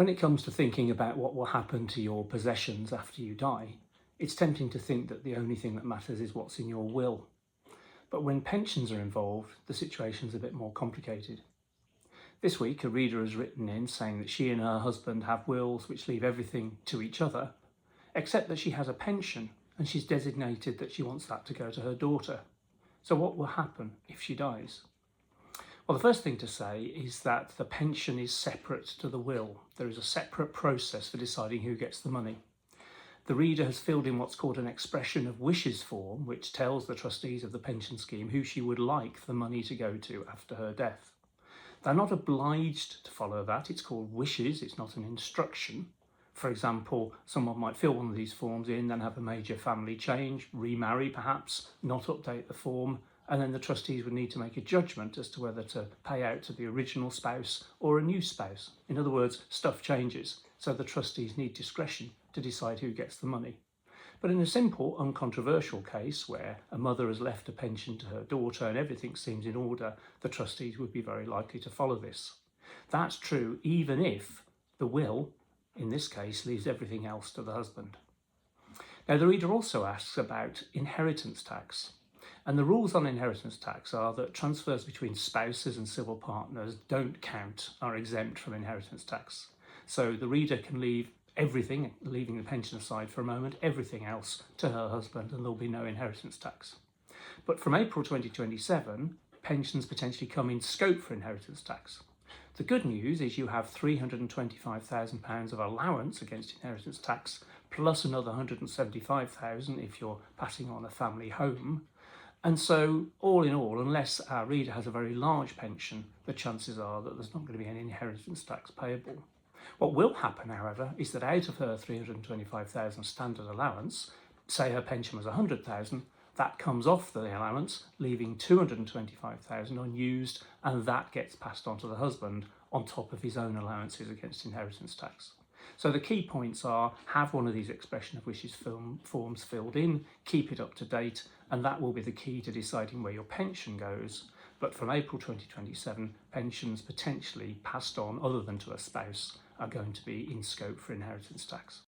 When it comes to thinking about what will happen to your possessions after you die, it's tempting to think that the only thing that matters is what's in your will. But when pensions are involved, the situation's a bit more complicated. This week, a reader has written in saying that she and her husband have wills which leave everything to each other, except that she has a pension and she's designated that she wants that to go to her daughter. So what will happen if she dies? Well, the first thing to say is that the pension is separate to the will. There is a separate process for deciding who gets the money. The reader has filled in what's called an expression of wishes form, which tells the trustees of the pension scheme who she would like the money to go to after her death. They're not obliged to follow that. It's called wishes, it's not an instruction. For example, someone might fill one of these forms in, then have a major family change, remarry perhaps, not update the form, and then the trustees would need to make a judgment as to whether to pay out to the original spouse or a new spouse. In other words, stuff changes, so the trustees need discretion to decide who gets the money. But in a simple, uncontroversial case where a mother has left a pension to her daughter and everything seems in order, the trustees would be very likely to follow this. That's true even if the will, in this case, leaves everything else to the husband. Now, the reader also asks about inheritance tax. And the rules on inheritance tax are that transfers between spouses and civil partners don't count, are exempt from inheritance tax. So the reader can leave everything, leaving the pension aside for a moment, everything else to her husband, and there'll be no inheritance tax. But from April 2027, pensions potentially come in scope for inheritance tax. The good news is you have £325,000 of allowance against inheritance tax, plus another £175,000 if you're passing on a family home. And so, all in all, unless our reader has a very large pension, the chances are that there's not going to be any inheritance tax payable. What will happen, however, is that out of her £325,000 standard allowance, say her pension was £100,000, that comes off the allowance, leaving £225,000 unused, and that gets passed on to the husband on top of his own allowances against inheritance tax. So the key points are: have one of these expression of wishes forms filled in, keep it up to date, and that will be the key to deciding where your pension goes. But from April 2027, pensions potentially passed on, other than to a spouse, are going to be in scope for inheritance tax.